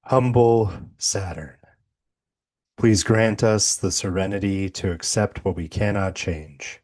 Humble Saturn, please grant us the serenity to accept what we cannot change,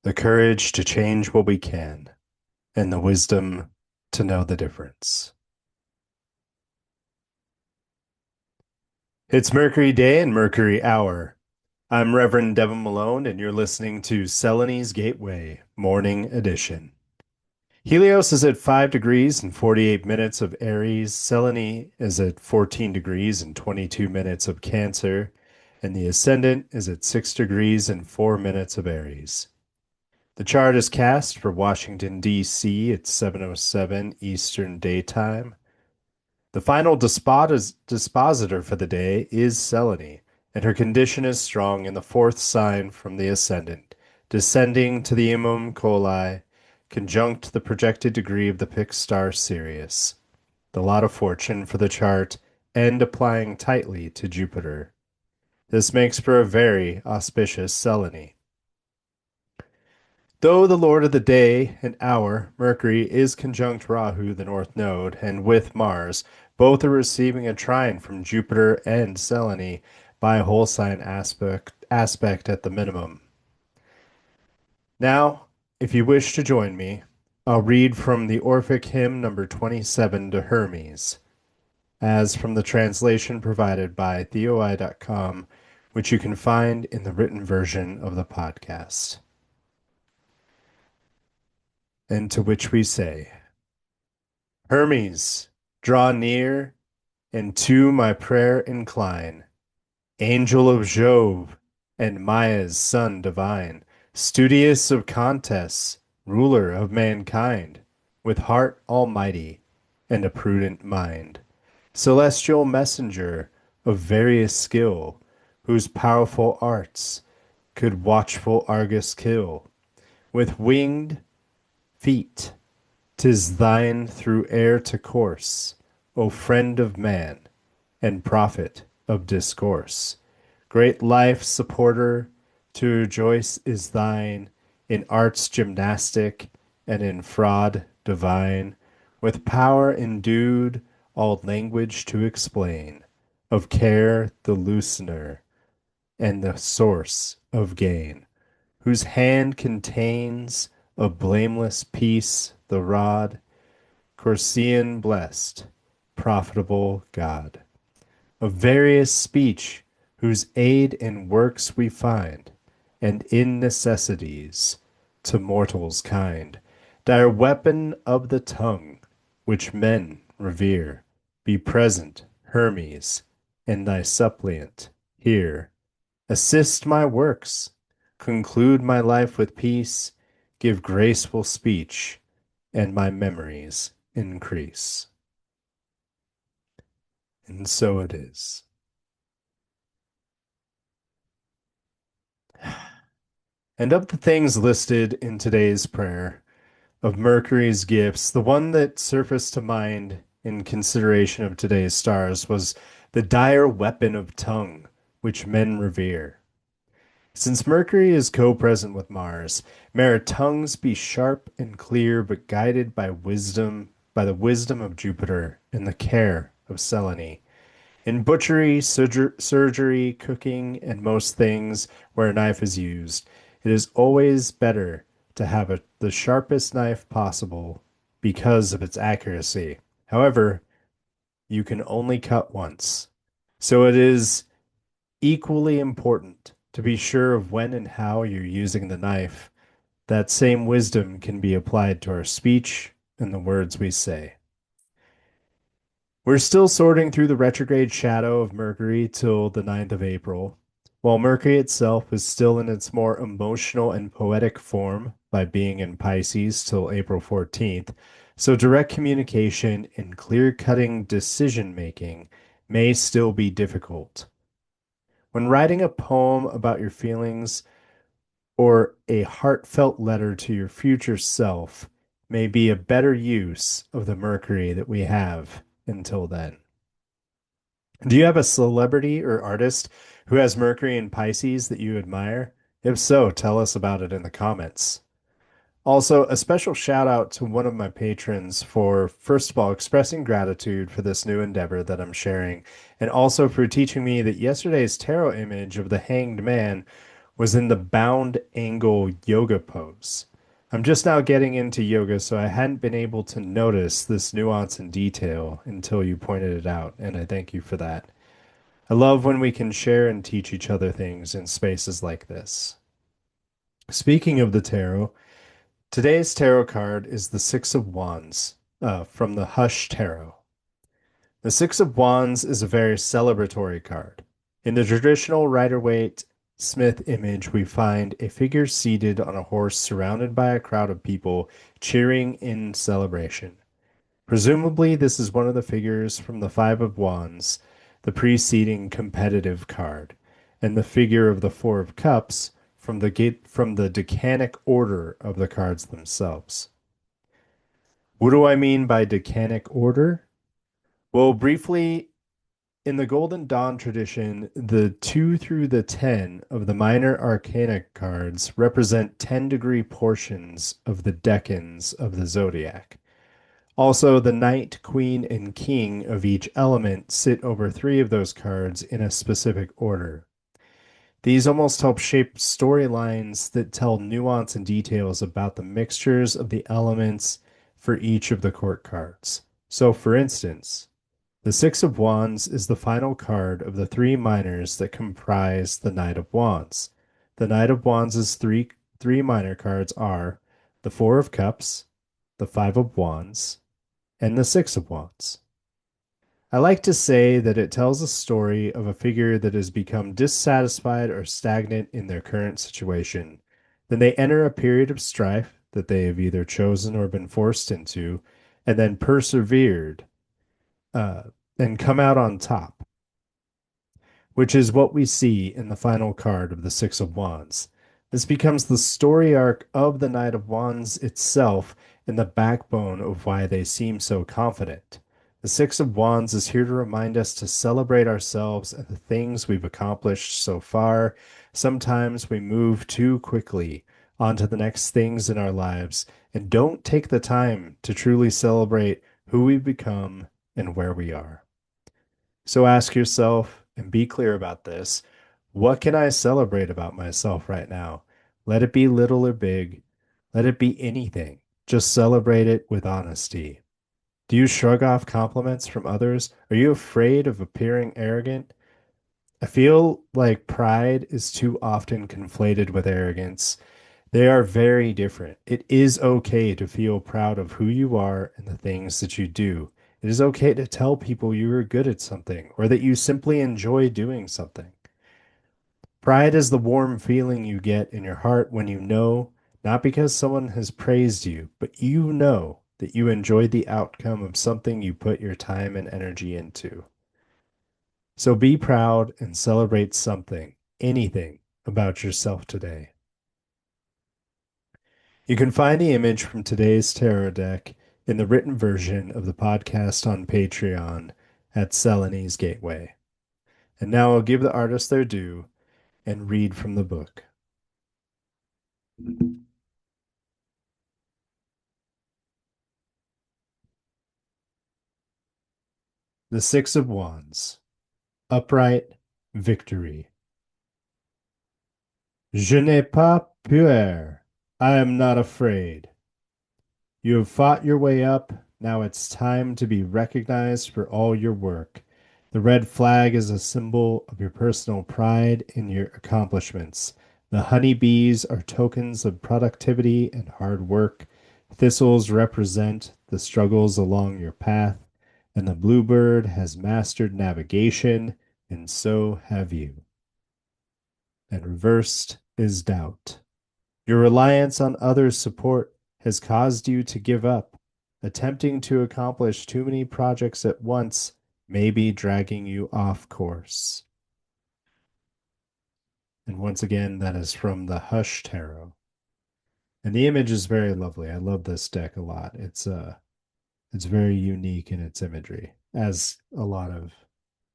the courage to change what we can, and the wisdom to know the difference. It's Mercury Day and Mercury Hour. I'm Reverend Devin Malone, and you're listening to Selene's Gateway Morning Edition. Helios is at 5 degrees and 48 minutes of Aries. Selene is at 14 degrees and 22 minutes of Cancer. And the ascendant is at 6 degrees and 4 minutes of Aries. The chart is cast for Washington, D.C. at 7:07 Eastern Daytime. The final dispositor for the day is Selene, and her condition is strong in the fourth sign from the ascendant, descending to the Imum Coli, conjunct the projected degree of the fixed star Sirius, the lot of fortune for the chart, and applying tightly to Jupiter. This makes for a very auspicious Selene. Though the lord of the day and hour, Mercury, is conjunct Rahu, the north node, and with Mars, both are receiving a trine from Jupiter and Selene by a whole sign aspect at the minimum. Now, if you wish to join me, I'll read from the Orphic hymn number 27 to Hermes, as from the translation provided by theoi.com, which you can find in the written version of the podcast. And to which we say, Hermes, draw near, and to my prayer incline. Angel of Jove, and Maia's son divine, studious of contests, ruler of mankind, with heart almighty, and a prudent mind. Celestial messenger of various skill, whose powerful arts could watchful Argus kill. With winged feet, 'tis thine through air to course, O friend of man, and prophet of discourse. Great life supporter, to rejoice is thine in arts gymnastic and in fraud divine, with power endued all language to explain, of care the loosener and the source of gain, whose hand contains of blameless peace the rod, Corsian blessed, profitable God, of various speech, whose aid in works we find, and in necessities to mortals kind. Dire weapon of the tongue, which men revere, be present, Hermes, and thy suppliant hear. Assist my works, conclude my life with peace, give graceful speech, and my memories increase. And so it is. And of the things listed in today's prayer, of Mercury's gifts, the one that surfaced to mind in consideration of today's stars was the dire weapon of tongue, which men revere. Since Mercury is co-present with Mars, may our tongues be sharp and clear, but guided by the wisdom of Jupiter and the care of Selene. In butchery, surgery, cooking, and most things where a knife is used, it is always better to have the sharpest knife possible because of its accuracy. However, you can only cut once. So it is equally important to be sure of when and how you're using the knife. That same wisdom can be applied to our speech and the words we say. We're still sorting through the retrograde shadow of Mercury till the 9th of April, while Mercury itself is still in its more emotional and poetic form by being in Pisces till April 14th. So direct communication and clear-cutting decision-making may still be difficult. When writing a poem about your feelings or a heartfelt letter to your future self may be a better use of the Mercury that we have until then. Do you have a celebrity or artist who has Mercury in Pisces that you admire? If so, tell us about it in the comments. Also, a special shout out to one of my patrons for, first of all, expressing gratitude for this new endeavor that I'm sharing, and also for teaching me that yesterday's tarot image of the hanged man was in the bound angle yoga pose. I'm just now getting into yoga, so I hadn't been able to notice this nuance and detail until you pointed it out, and I thank you for that. I love when we can share and teach each other things in spaces like this. Speaking of the tarot, today's tarot card is the Six of Wands from the Hush Tarot. The Six of Wands is a very celebratory card. In the traditional Rider-Waite Smith image, we find a figure seated on a horse surrounded by a crowd of people cheering in celebration. Presumably, this is one of the figures from the Five of Wands, the preceding competitive card, and the figure of the Four of Cups from the decanic order of the cards themselves. What do I mean by decanic order? Well, briefly, in the Golden Dawn tradition, the 2 through the 10 of the minor arcana cards represent 10-degree portions of the decans of the zodiac. Also, the Knight, Queen, and King of each element sit over 3 of those cards in a specific order. These almost help shape storylines that tell nuance and details about the mixtures of the elements for each of the court cards. So, for instance, the Six of Wands is the final card of the 3 minors that comprise the Knight of Wands. The Knight of Wands' three minor cards are the Four of Cups, the Five of Wands, and the Six of Wands. I like to say that it tells a story of a figure that has become dissatisfied or stagnant in their current situation. Then they enter a period of strife that they have either chosen or been forced into, and then persevered uh, and come out on top, which is what we see in the final card of the Six of Wands. This becomes the story arc of the Knight of Wands itself and the backbone of why they seem so confident. The Six of Wands is here to remind us to celebrate ourselves and the things we've accomplished so far. Sometimes we move too quickly on to the next things in our lives and don't take the time to truly celebrate who we've become and where we are. So ask yourself and be clear about this. What can I celebrate about myself right now? Let it be little or big. Let it be anything. Just celebrate it with honesty. Do you shrug off compliments from others? Are you afraid of appearing arrogant? I feel like pride is too often conflated with arrogance. They are very different. It is okay to feel proud of who you are and the things that you do. It is okay to tell people you are good at something or that you simply enjoy doing something. Pride is the warm feeling you get in your heart when you know, not because someone has praised you, but you know that you enjoyed the outcome of something you put your time and energy into. So be proud and celebrate something, anything about yourself today. You can find the image from today's tarot deck in the written version of the podcast on Patreon at Selene's Gateway. And now I'll give the artists their due and read from the book. The Six of Wands. Upright Victory. Je n'ai pas peur. I am not afraid. You have fought your way up. Now it's time to be recognized for all your work. The red flag is a symbol of your personal pride in your accomplishments. The honeybees are tokens of productivity and hard work. Thistles represent the struggles along your path. And the bluebird has mastered navigation, and so have you. And reversed is doubt. Your reliance on others' support has caused you to give up. Attempting to accomplish too many projects at once may be dragging you off course. And once again, that is from the Hush Tarot. And the image is very lovely. I love this deck a lot. It's very unique in its imagery, as a lot of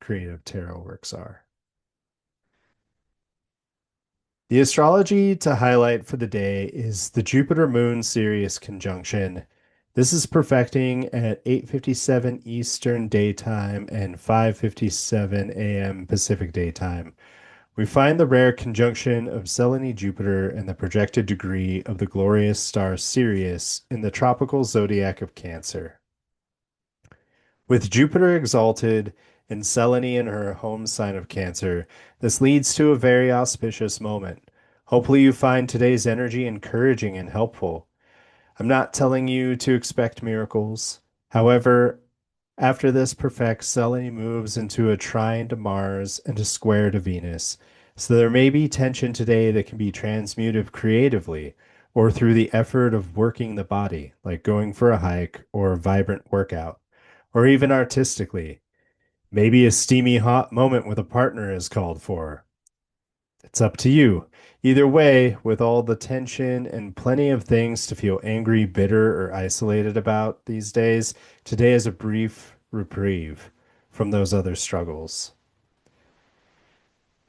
creative tarot works are. The astrology to highlight for the day is the Jupiter Moon Sirius conjunction. This is perfecting at 8:57 Eastern Daytime and 5:57 a.m. Pacific Daytime. We find the rare conjunction of Selene Jupiter and the projected degree of the glorious star Sirius in the tropical zodiac of Cancer. With Jupiter exalted and Selene in her home sign of Cancer, this leads to a very auspicious moment. Hopefully, you find today's energy encouraging and helpful. I'm not telling you to expect miracles. However, after this perfect, Selene moves into a trine to Mars and a square to Venus. So there may be tension today that can be transmuted creatively or through the effort of working the body, like going for a hike or a vibrant workout, or even artistically. Maybe a steamy hot moment with a partner is called for. It's up to you. Either way, with all the tension and plenty of things to feel angry, bitter, or isolated about these days, today is a brief reprieve from those other struggles.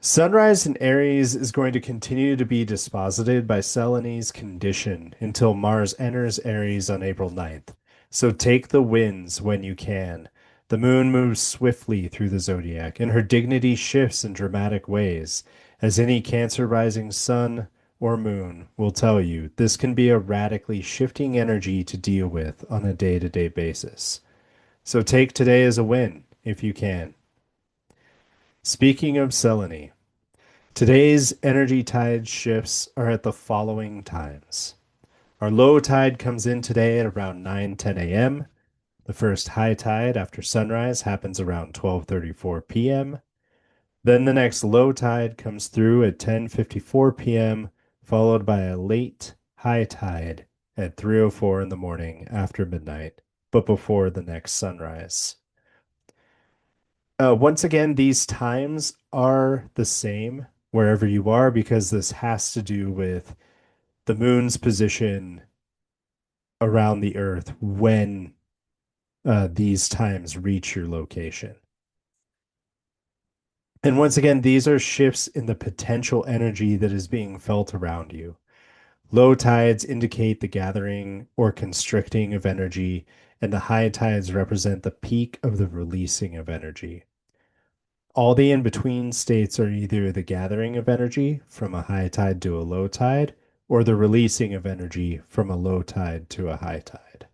Sunrise in Aries is going to continue to be disposited by Selene's condition until Mars enters Aries on April 9th. So take the wins when you can. The moon moves swiftly through the zodiac, and her dignity shifts in dramatic ways. As any Cancer rising sun or moon will tell you, this can be a radically shifting energy to deal with on a day-to-day basis. So take today as a win if you can. Speaking of Selene, today's energy tide shifts are at the following times. Our low tide comes in today at around 9:10 a.m. The first high tide after sunrise happens around 12:34 p.m. Then the next low tide comes through at 10:54 p.m., followed by a late high tide at 3:04 in the morning after midnight, but before the next sunrise. Once again, these times are the same wherever you are because this has to do with the moon's position around the earth when these times reach your location. And once again, these are shifts in the potential energy that is being felt around you. Low tides indicate the gathering or constricting of energy, and the high tides represent the peak of the releasing of energy. All the in between states are either the gathering of energy from a high tide to a low tide, or the releasing of energy from a low tide to a high tide.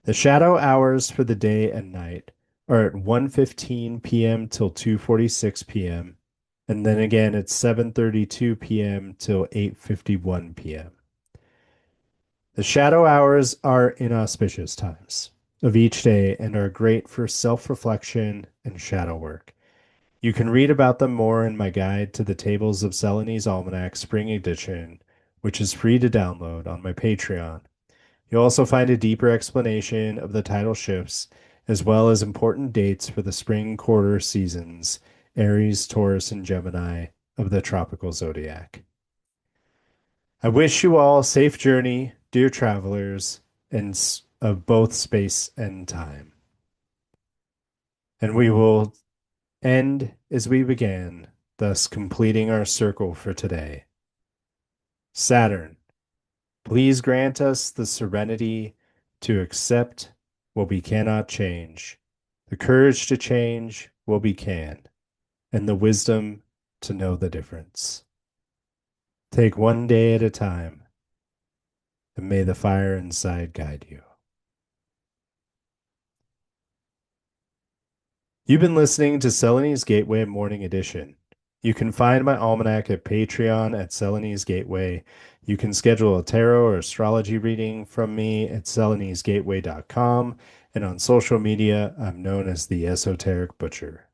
The shadow hours for the day and night are at 1:15 p.m. till 2:46 p.m. and then again at 7:32 p.m. till 8:51 p.m. The shadow hours are inauspicious times of each day and are great for self-reflection and shadow work. You can read about them more in my guide to the Tables of Selene's Almanac Spring Edition, which is free to download on my Patreon. You'll also find a deeper explanation of the tidal shifts, as well as important dates for the spring quarter seasons, Aries, Taurus, and Gemini of the tropical zodiac. I wish you all a safe journey, dear travelers, and of both space and time. And we will end as we began, thus completing our circle for today. Saturn, please grant us the serenity to accept what we cannot change, the courage to change what we can, and the wisdom to know the difference. Take one day at a time, and may the fire inside guide you. You've been listening to Selene's Gateway Morning Edition. You can find my almanac at Patreon at Selene's Gateway. You can schedule a tarot or astrology reading from me at selenesgateway.com. And on social media, I'm known as the Esoteric Butcher.